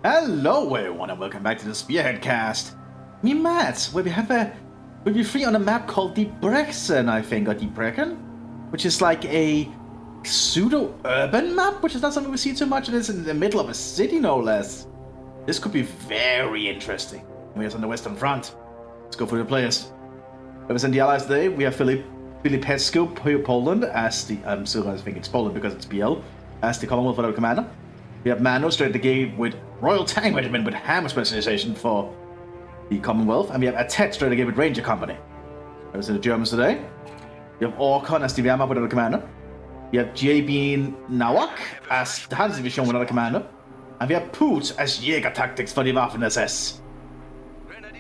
Hello everyone and welcome back to the Spearhead cast. Me Matt, where we'll be free on a map called Deep Brexen, I think, or Deep Brecken, which is like a pseudo-urban map, which is not something we see too much, and it's in the middle of a city, no less. This could be very interesting. We're on the Western Front. Let's go through the players. Representing the Allies today, we have Filipescu, Poland, as the, I think it's Poland because it's BL, as the Commonwealth Federal Commander. We have Mano straight at the gate with Royal Tank Regiment with hammer specialization for the Commonwealth. And we have Atet straight at the gate with Ranger Company. Those are the Germans today. We have Orkon as the Wehrmacht with another commander. We have JB Nawak as the Hansa Division with another commander. And we have Poot as Jäger Tactics for the Waffen-SS.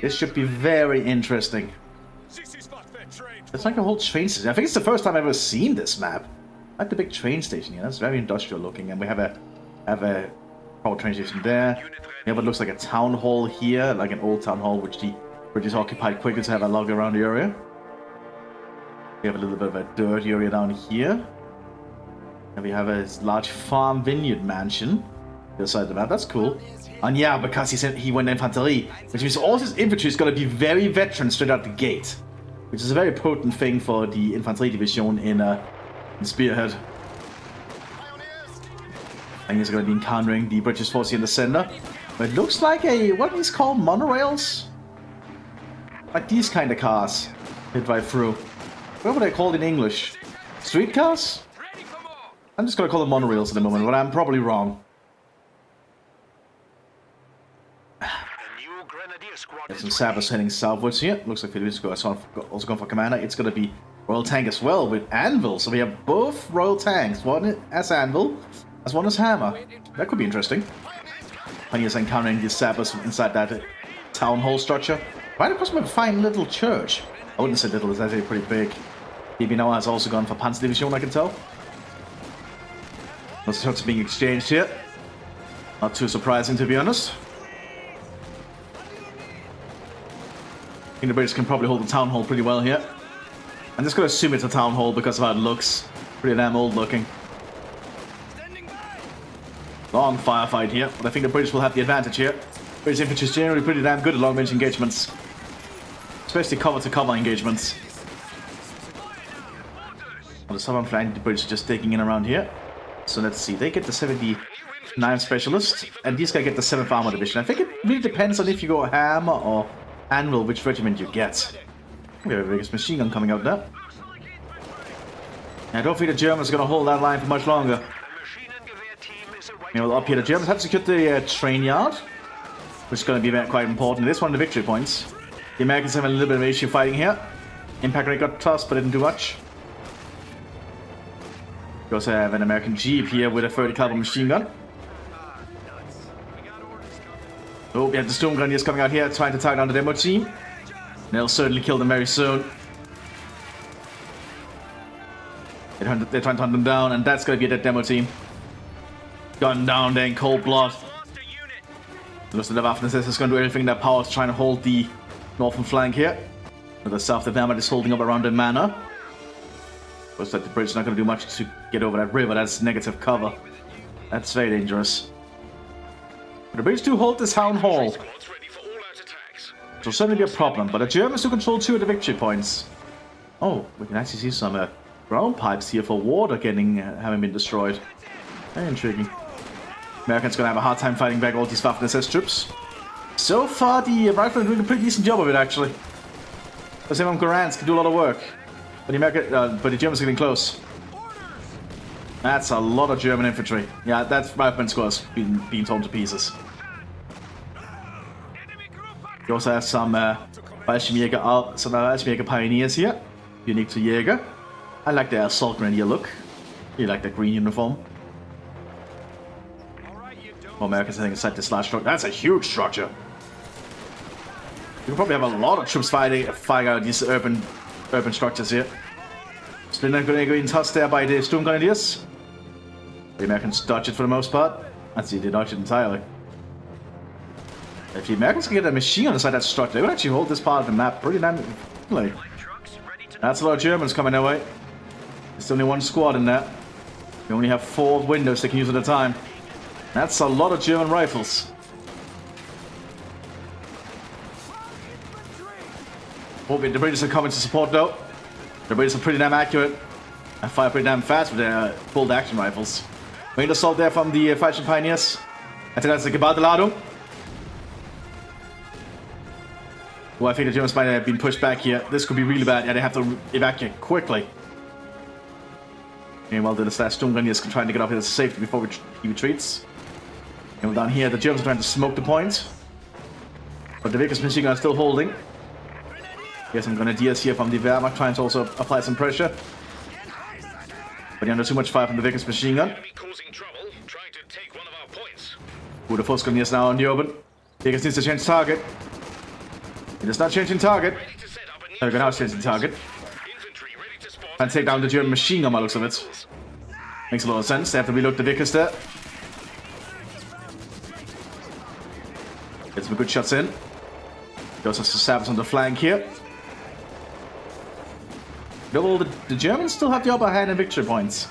This should be very interesting. It's like a whole train station. I think it's the first time I've ever seen this map. I like the big train station here. That's very industrial looking. And we have a power train station there. We have what looks like a town hall here, like an old town hall, which the British occupied quickly to have a log around the area. We have a little bit of a dirt area down here. And we have a large farm vineyard mansion beside the map. That's cool. And yeah, because he went infanterie, which means all his infantry is going to be very veteran straight out the gate, which is a very potent thing for the infantry division in Spearhead. I think he's going to be encountering the British force here in the center. But it looks like what are these called? Monorails? Like these kind of cars that drive through. What were they called in English? Streetcars? I'm just going to call them monorails at the moment, but I'm probably wrong. There's some sappers heading southwards here. Looks like Philippines is also going for commander. It's going to be Royal Tank as well with Anvil. So we have both Royal Tanks. One as Anvil. As one as Hammer. That could be interesting. When he's encountering these sappers inside that town hall structure. Right across from a fine little church. I wouldn't say little, it's actually pretty big. BB now has also gone for Panzer Division, I can tell. Lots of shots being exchanged here. Not too surprising, to be honest. I think the British can probably hold the town hall pretty well here. I'm just going to assume it's a town hall because of how it looks. Pretty damn old looking. Long firefight here, but I think the British will have the advantage here. British infantry is generally pretty damn good at long-range engagements. Especially cover-to-cover engagements. On the southern flank, the British are just taking in around here. So let's see, they get the 79 Specialist, and these guys get the 7th Armor Division. I think it really depends on if you go Hammer or Anvil, which regiment you get. We have a biggest machine gun coming out there. I don't think the Germans are going to hold that line for much longer. Up here, the Germans have secured the train yard, which is going to be quite important. This one of the victory points. The Americans have a little bit of issue fighting here. Impact rate got tossed, but didn't do much. We also have an American Jeep here with a 30 caliber machine gun. Oh, we have the Storm Grenadiers coming out here trying to tie down the demo team. They'll certainly kill them very soon. They're trying to hunt them down, and that's going to be a dead demo team. Gunned down there in cold blood. Looks like the Waffen-SS is going to do everything in their power to try and hold the northern flank here. But the south of Wehrmacht is holding up around the manor. Looks like the British are not going to do much to get over that river. That's negative cover. That's very dangerous. But the British do hold this town hall. Which will certainly be a problem. But the Germans do control 2 of the victory points. Oh, we can actually see some ground pipes here for water having been destroyed. Very intriguing. Americans gonna have a hard time fighting back all these Waffen-SS troops. So far, the riflemen are doing a pretty decent job of it, actually. The same on Garans can do a lot of work, but the Germans are getting close. That's a lot of German infantry. Yeah, that rifleman squad's being torn to pieces. You also have some Fallschirmjäger pioneers here, unique to Jäger. I like the assault grenadier look. You like the green uniform. Americans heading inside this large structure. That's a huge structure. You can probably have a lot of troops fighting out these urban structures here. Splinter getting tossed there by the Storm Grenadiers. The Americans dodge it for the most part. Actually, they dodge it entirely. If the Americans can get a machine on the side of that structure, they would actually hold this part of the map pretty damn quickly. That's a lot of Germans coming their way. There's only one squad in there. You only have 4 windows they can use at a time. That's a lot of German rifles. Oh, the British are coming to support though. The British are pretty damn accurate and fire pretty damn fast with their bolt action rifles. Main assault there from the Falchion Pioneers. I think that's the Gebaldeladung. Well, I think the Germans might have been pushed back here. This could be really bad. Yeah, they have to evacuate quickly. Meanwhile, the Sturmgrenadiers trying to get up here to safety before he retreats. And down here, the Germans are trying to smoke the point. But the Vickers machine gun is still holding. Here's some Grenadiers here from the Wehrmacht trying to also apply some pressure. But you're under too much fire from the Vickers machine gun. Ooh, the Force Grenadiers now on the open. Vickers needs to change target. It is not changing target. They're now changing target. And take down the German machine gun by the looks of it. Makes a lot of sense. They have to reload the Vickers there. Get some good shots in. Goes to Sabs on the flank here. Well, the Germans still have the upper hand in victory points.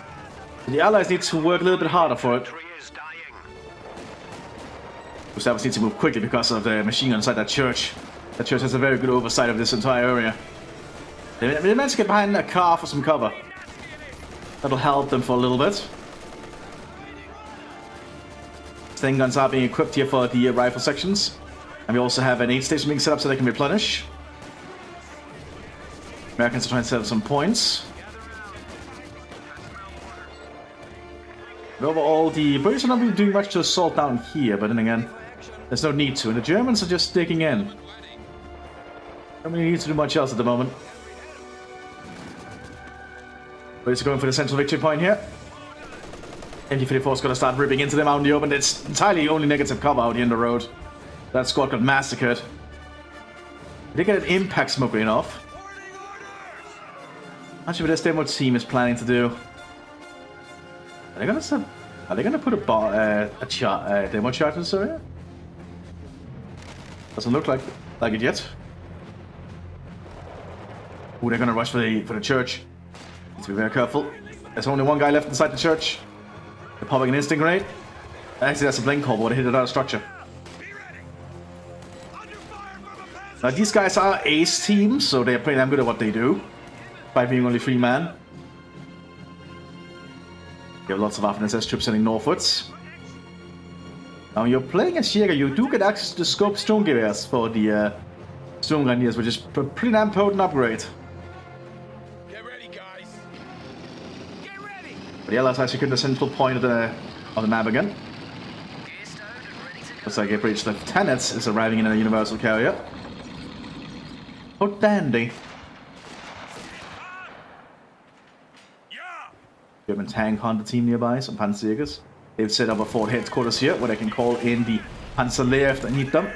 The Allies need to work a little bit harder for it. Gustavus needs to move quickly because of the machine gun inside that church. That church has a very good oversight of this entire area. They managed to get behind a car for some cover. That'll help them for a little bit. Stain guns are being equipped here for the rifle sections. And we also have an aid station being set up so they can replenish. Americans are trying to set up some points. But overall, the British are not really doing much to assault down here, but then again, there's no need to. And the Germans are just digging in. Don't really need to do much else at the moment. British are going for the central victory point here. MT-54 is going to start ripping into them out in the open. It's entirely only negative cover out here in the road. That squad got massacred. They get an impact smoke going off. Not sure what this demo team is planning to do. Are they gonna put a demo chart in this area? Doesn't look like it yet. Ooh, they're gonna rush for the church. Need to be very careful. There's only one guy left inside the church. They're popping an instant grenade. Actually, that's a blink hole, but they hit another structure. Now, these guys are ace teams, so they're pretty damn good at what they do. By being only 3 man. You have lots of Waffen-SS troops heading northwards. Now, when you're playing as Jäger, you do get access to the scope Sturmgewehrs for the Sturmgrenadiers, which is a pretty damn potent upgrade. Get ready, guys. Get ready. But the Allies actually get the central point of the map again. Looks like a British lieutenant is arriving in a universal carrier. Oh, dandy. German tank hunter team nearby, some Panzerjägers. They've set up a fort headquarters here where they can call in the Panzerlehr if they need them.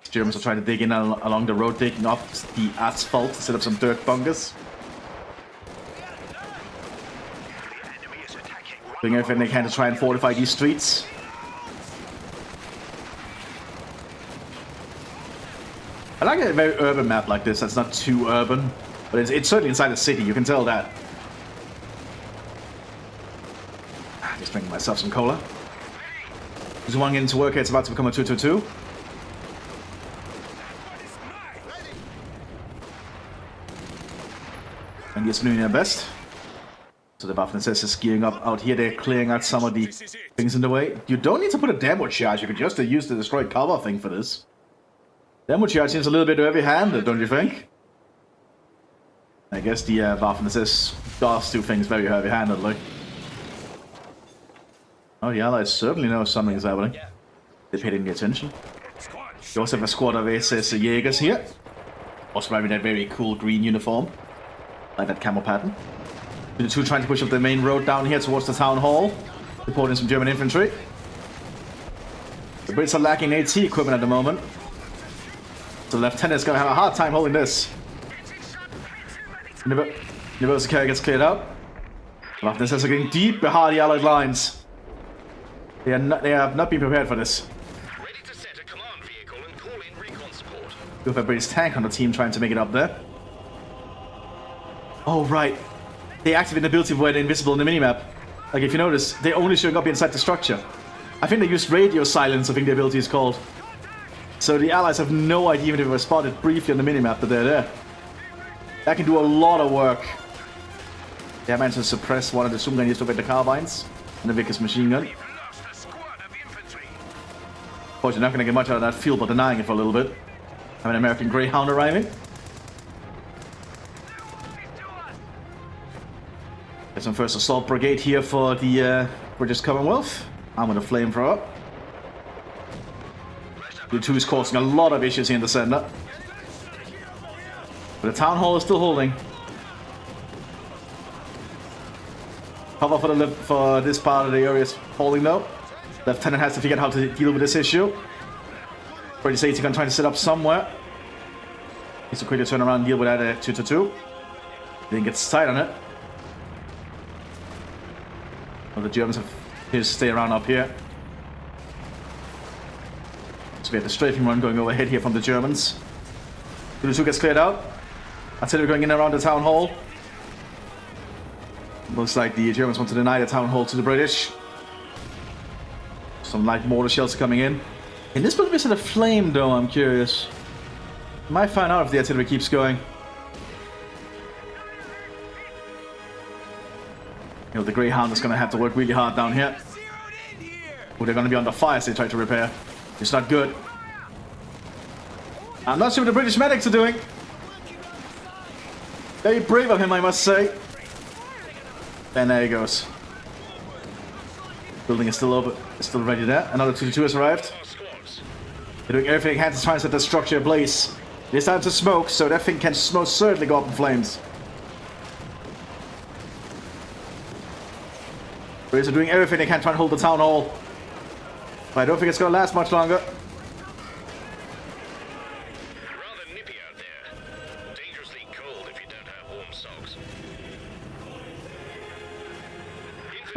The Germans are trying to dig in along the road, digging up the asphalt to set up some dirt bunkers. Doing everything they can to try and fortify these streets. I like a very urban map like this that's not too urban, but it's certainly inside the city, you can tell that. Just drinking myself some cola. Just one getting to work here, it's about to become a 2-2-2. And yes, doing their best. So the Waffen-SS is gearing up out here, they're clearing out some of the things in the way. You don't need to put a demo charge, you could just use the destroyed cover thing for this. Demo charge seems a little bit heavy-handed, don't you think? I guess the Waffen-SS does do things very heavy-handedly. Oh, the Allies certainly know something is happening. They paid any attention. You also have a squad of SS Jägers here. Also wearing that very cool green uniform. Like that camo pattern. The two trying to push up the main road down here towards the town hall. Reporting some German infantry. The Brits are lacking AT equipment at the moment. So the lieutenant's gonna have a hard time holding this. Universal carrier gets cleared out. Waffen-SS are getting deep behind the Allied lines. They have not been prepared for this. Ready to set a command vehicle and call in recon support. You have a British tank on the team trying to make it up there. Oh, right. They activate the ability where they're invisible in the minimap. Like, if you notice, they're only showing up inside the structure. I think they used radio silence, I think the ability is called. So the allies have no idea even if they were spotted briefly on the minimap that they're there. That can do a lot of work. They managed to suppress one of the zoom grenadiers with the carbines and the Vickers machine gun. Of course, you're not going to get much out of that field, but denying it for a little bit. Have an American Greyhound arriving. There's some first assault brigade here for the British Commonwealth. I'm with a flamethrower. The 2 is causing a lot of issues here in the center. But the town hall is still holding. Cover for this part of the area is holding though. Lieutenant has to figure out how to deal with this issue. British States are going to try to set up somewhere. Needs to quickly turn around and deal with that 2-2. Didn't get tight on it. Well, the Germans have to stay around up here. So we have the strafing run going overhead here from the Germans. 2-2 gets cleared out. Artillery going in around the town hall. Looks like the Germans want to deny the town hall to the British. Some light mortar shells are coming in. Can this build a flame though? I'm curious. Might find out if the artillery keeps going. You know, the Greyhound is going to have to work really hard down here. Oh, they're going to be under fire as they try to repair. It's not good. I'm not sure what the British medics are doing. Very brave of him, I must say. And there he goes. Building is still over. It's still ready there. Another 2-2 has arrived. They're doing everything they can to try and set the structure ablaze. This time to smoke, so that thing can most certainly go up in flames. British are doing everything they can to try and hold the town hall. But I don't think it's going to last much longer. Rather nippy out there. Dangerously cold if you don't have warm socks.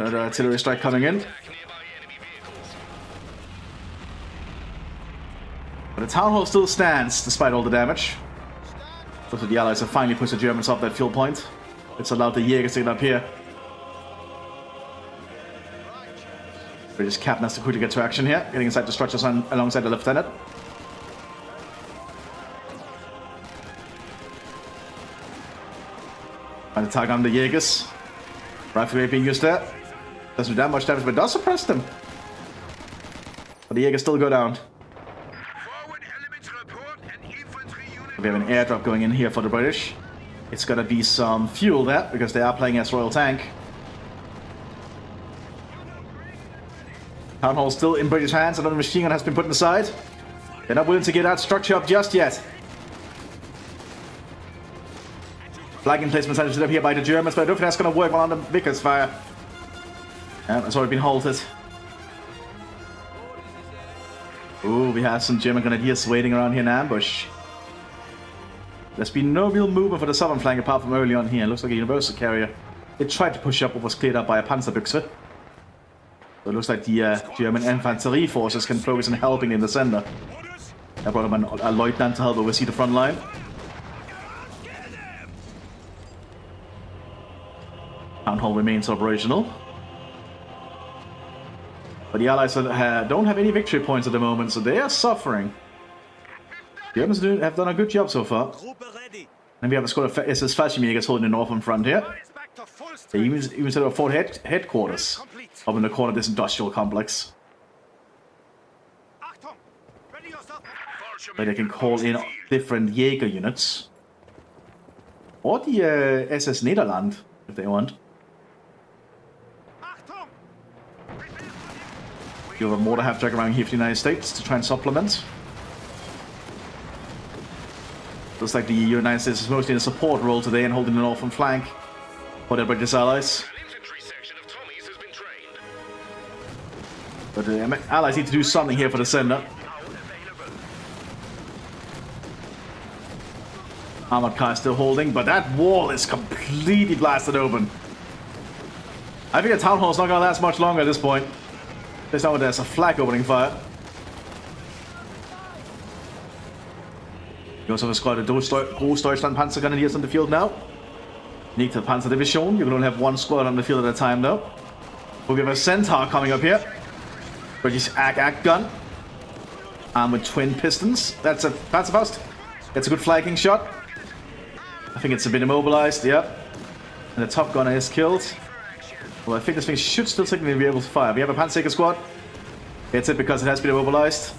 Another artillery strike coming in. Attack nearby enemy vehicles. But the town hall still stands despite all the damage. So the Allies have finally pushed the Germans off that field point. It's allowed the Jaegers to get up here. British captain has to quickly get to action here, getting inside the structures alongside the lieutenant. Trying to tag on the Jaegers. Riflery being used there. Doesn't do that much damage, but does suppress them. But the Jaegers still go down. We have an airdrop going in here for the British. It's gonna be some fuel there, because they are playing as Royal Tank. Town hall still in British hands, another machine gun has been put aside. They're not willing to get that structure up just yet. Flag emplacement set up here by the Germans, but I don't think that's going to work while under Vickers fire. And it's already been halted. Ooh, we have some German grenadiers waiting around here in ambush. There's been no real movement for the southern flank apart from early on here. It looks like a universal carrier. They tried to push up what was cleared up by a Panzerbüchse. So it looks like the German infantry forces can focus on helping in the center. I brought them a lieutenant to help oversee the front line. Town hall remains operational. But the Allies don't have any victory points at the moment, so they are suffering. The Germans have done a good job so far. And we have a squad of SS Fallschirmjägers holding the northern front here. They even set up a fort headquarters up in the corner of this industrial complex. Where they can call in different Jaeger units. Or the SS Nederland, if they want. You have a mortar half track around here for the United States to try and supplement. Looks like the United States is mostly in a support role today and holding the northern flank for their British allies. But the Allies need to do something here for the center. Armored car is still holding, but that wall is completely blasted open. I think the town hall is not going to last much longer at this point. There's a flag opening fire. You also have a squad of Großdeutschland Panzer Grenadiers on the field now. Unique to the Panzer Division. You can only have one squad on the field at a time though. We have a Centaur coming up here. British AG gun. Armored twin pistons. That's a Panzerfaust. That's a good flanking shot. I think it's a bit immobilized, yep. And the top gunner is killed. Well, I think this thing should still technically be able to fire. We have a Panzer squad. It's it because it has been immobilized.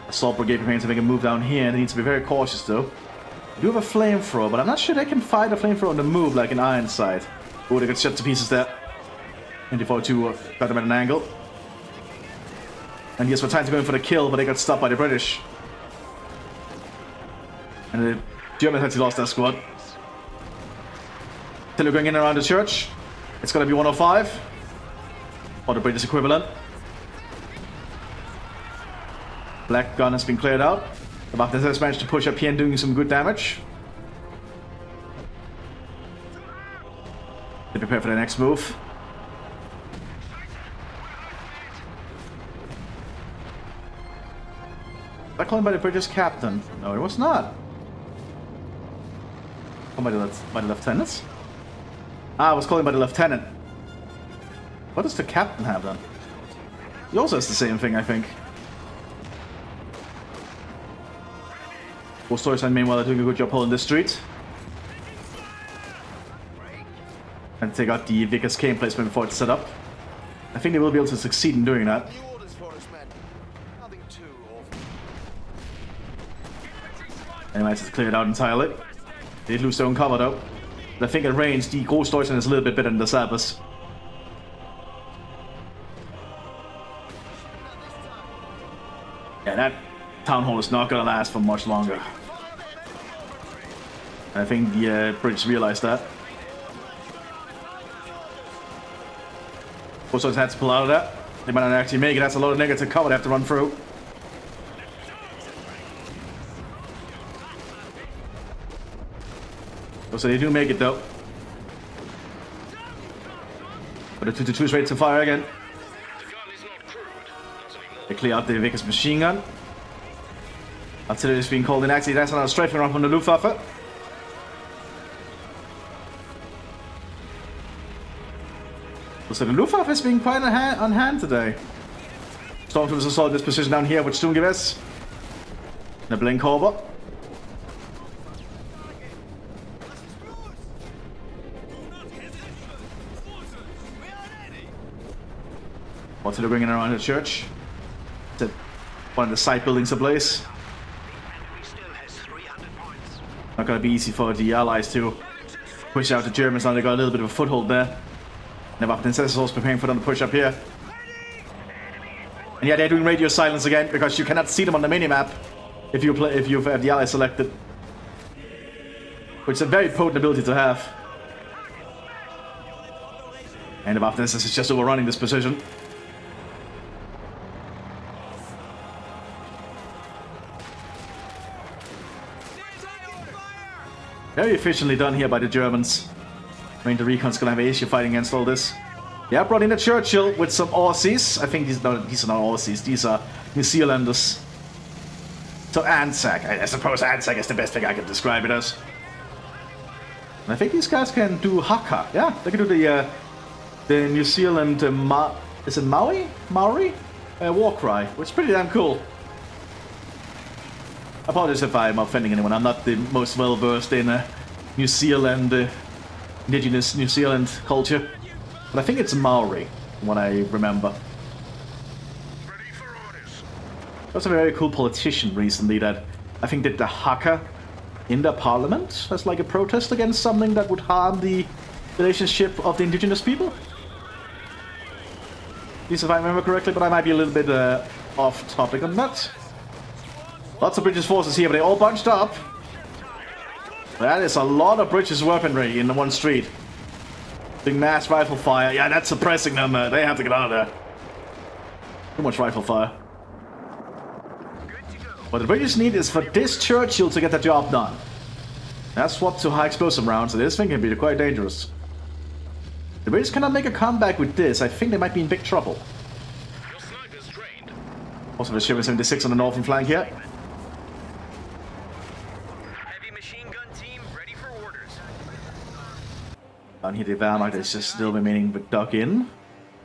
Assault brigade preparing to make a move down here. They need to be very cautious though. We do have a flamethrower, but I'm not sure they can fire the flamethrower on the move like an Ironside. Oh, they got shot to pieces there. 24-2 got them at an angle. And yes, we're trying to go in for the kill, but they got stopped by the British. And the Germans actually lost their squad. Still going in around the church. It's gonna be 105. Or the British equivalent. Black gun has been cleared out. The Mthis has managed to push up here and doing some good damage. They prepare for the next move. Was that called by the British captain? No, it was not. Oh, by the lieutenants? Ah, it was called by the lieutenant. What does the captain have then? He also has the same thing, I think. Both Storyline meanwhile are doing a good job holding this street. And take out the Vickers K emplacement before it's set up. I think they will be able to succeed in doing that. Anyway, it's cleared out entirely. They did lose their own cover though. But I think at range, the Ghost Storyline is a little bit better than the Sabers. Yeah, that town hall is not gonna last for much longer. I think the British realized that. Both sides had to pull out of that. They might not actually make it. That's a lot of negative cover they have to run through. So they do make it though. But the 2-2 is ready to fire again. They clear out the Vickers machine gun. Artillery is being called in. Actually, that's another strafing run from the Luftwaffe. So the Luftwaffe is being quite on hand today. Stormtroopers assault this position down here with Sturmgewehr. The Blink Harbor. What's it bringing around the church? To one of the side buildings ablaze. Not gonna be easy for the Allies to push out the Germans now. They got a little bit of a foothold there. The Mthis is also preparing for them to push up here. And yeah, they're doing radio silence again because you cannot see them on the minimap if you have the Allies selected. Which is a very potent ability to have. And the Mthis is just overrunning this position. Very efficiently done here by the Germans. I mean, the Recon's gonna have an issue fighting against all this. Yeah, brought in a Churchill with some Aussies. I think these are not Aussies, these are New Zealanders. So Anzac, I suppose Anzac is the best thing I can describe it as. And I think these guys can do Haka. Yeah, they can do the New Zealand, is it Maui? Maori? War cry, which is pretty damn cool. I apologize if I'm offending anyone. I'm not the most well versed in New Zealand, indigenous New Zealand culture. But I think it's Maori, from what I remember. There was a very cool politician recently that I think did the haka in the parliament as like a protest against something that would harm the relationship of the indigenous people. At least if I remember correctly, but I might be a little bit off topic on that. Lots of British forces here, but they all bunched up. That is a lot of British weaponry in the one street. Big mass rifle fire. Yeah, that's suppressing them. They have to get out of there. Too much rifle fire. What the British need is for this Churchill to get the job done. That's swapped to high explosive rounds, so this thing can be quite dangerous. The British cannot make a comeback with this. I think they might be in big trouble. Also, the Shipper 76 on the northern flank here. Down here, the Wehrmacht is just still remaining with dug in.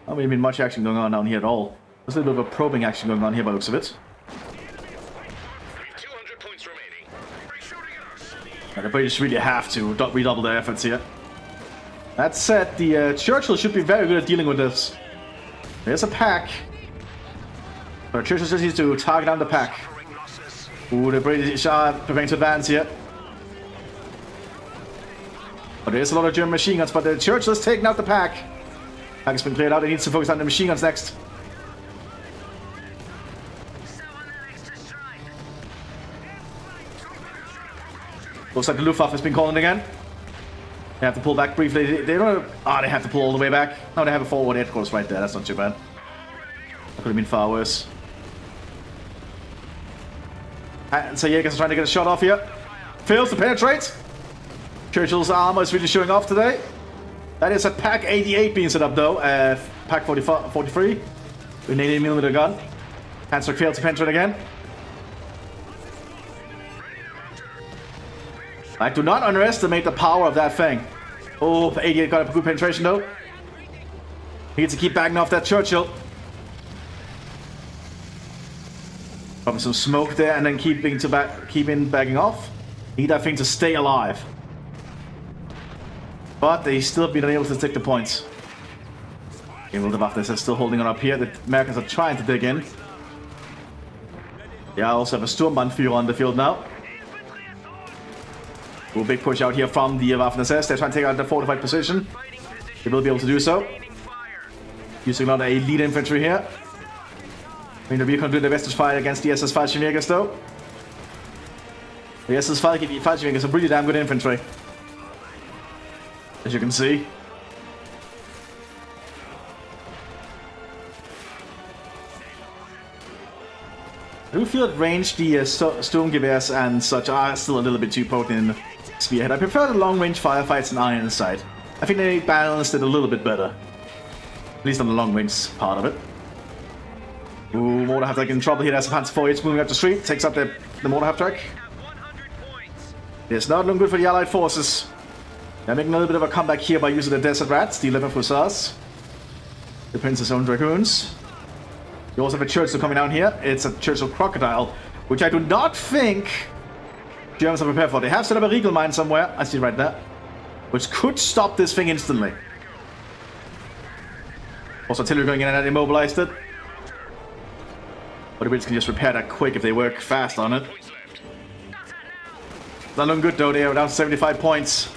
Not really been much action going on down here at all. There's a little bit of a probing action going on here by the looks of it. We've 200 points remaining. They're shooting at us. And the British really have to redouble their efforts here. That said, the Churchill should be very good at dealing with this. There's a pack. But Churchill just needs to target down the pack. Ooh, the British are preparing to advance here. But there's a lot of German machine guns, but the Churchill is taking out the pack. Pack has been cleared out, it needs to focus on the machine guns next. Looks like the Luftwaffe has been calling again. They have to pull back briefly. They don't. They have to pull all the way back. No, they have a forward headquarters right there. That's not too bad. That could have been far worse. And so Jäger's trying to get a shot off here. Fails to penetrate. Churchill's armor is really showing off today. That is a Pack 88 being set up though. Pack 43 with an 80mm gun. Hanslock failed to penetrate again. I do not underestimate the power of that thing. Oh, 88 got a good penetration though. He needs to keep backing off that Churchill. Probably some smoke there and then keeping backing off. Need that thing to stay alive. But they still have been able to take the points. The Mthis are still holding on up here. The Americans are trying to dig in. They also have a Sturmbannführer on the field now. A big push out here from the Waffen-SS. They're trying to take out the fortified position. They will be able to do so. Using a lot of elite infantry here. I mean, the Recon doing their best to fight against the SS Fallschirmjägers though. The SS Fallschirmjägers are really damn good infantry. As you can see. I do feel at range the Sturmgewehrs and such are still a little bit too potent in Spearhead. I prefer the long-range firefights and Iron Sight. I think they balanced it a little bit better. At least on the long-range part of it. Ooh, Mortar Half-Track in trouble here. That's a Panzer IV moving up the street. Takes up the Mortar Half-Track. It's not looking good for the Allied forces. They're making a little bit of a comeback here by using the Desert Rats, the 11th Hussars. The Prince's Own Dragoons. You also have a Churchill coming down here. It's a Churchill Crocodile, which I do not think Germans are prepared for. They have set up a Regal mine somewhere. I see it right there. Which could stop this thing instantly. Also, artillery going in and that immobilized it. But the Brits can just repair that quick if they work fast on it. Not looking good though. They are down to 75 points.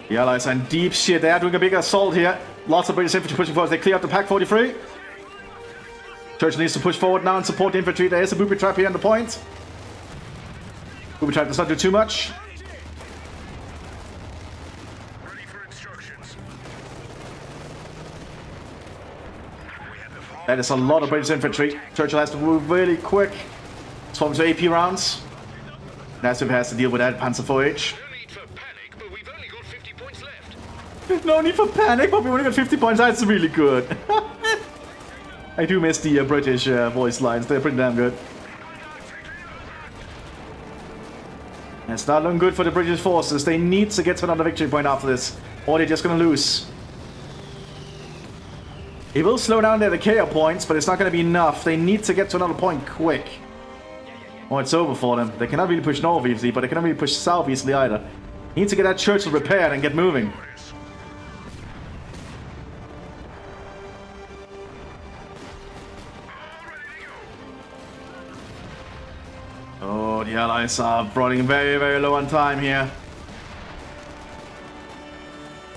The Allies are in deep shit. They are doing a big assault here. Lots of British infantry pushing forward. They clear out the Pack 43. Churchill needs to push forward now and support the infantry. There is a booby trap here on the point. Booby trap does not do too much. Ready for instructions. That is a lot of British infantry. Churchill has to move really quick. Swap to AP rounds. Nasif has to deal with that Panzer IV. No need for panic, but we've only got 50 points left. No need for panic, but we only got 50 points. That's really good. I do miss the British voice lines. They're pretty damn good. It's not looking good for the British forces. They need to get to another victory point after this, or they're just going to lose. It will slow down their decay points, but it's not going to be enough. They need to get to another point quick. Or it's over for them. They cannot really push north easily, but they cannot really push south easily either. Need to get that Churchill repaired and get moving. Oh, the Allies are running very, very low on time here.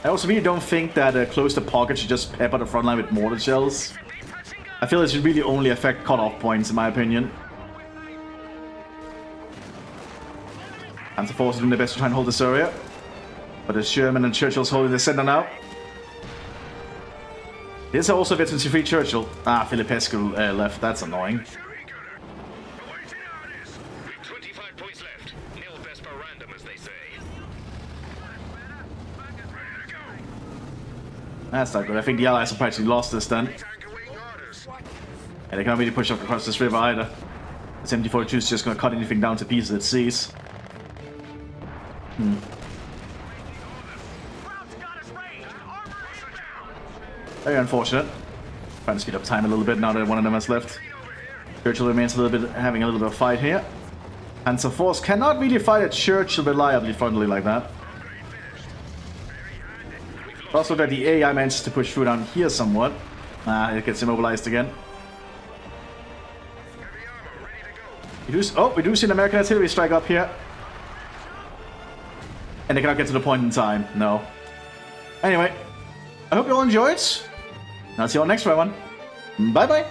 I also really don't think that close to pocket should just pepper the front line with mortar shells. I feel it should really only affect cutoff points, in my opinion. And the forces are doing their best to try and hold this area. But the Sherman and Churchill's holding the center now. There's also veterancy free Churchill. Ah, Filipescu left. That's annoying. 25 points left. Nil best per random, as they say. That's not good. I think the Allies have practically lost this then. And they can't really push up across this river either. The 74-2 is just going to cut anything down to pieces it sees. Very unfortunate. Trying to speed up time a little bit now that one of them has left. Churchill remains a little bit, having a little bit of fight here. Panzer Force cannot really fight at Churchill reliably frontally like that. Also that the AI manages to push through down here somewhat. It gets immobilized again. We do see an American artillery strike up here. And they cannot get to the point in time. No. Anyway, I hope you all enjoyed. I'll see you all next one. Bye bye.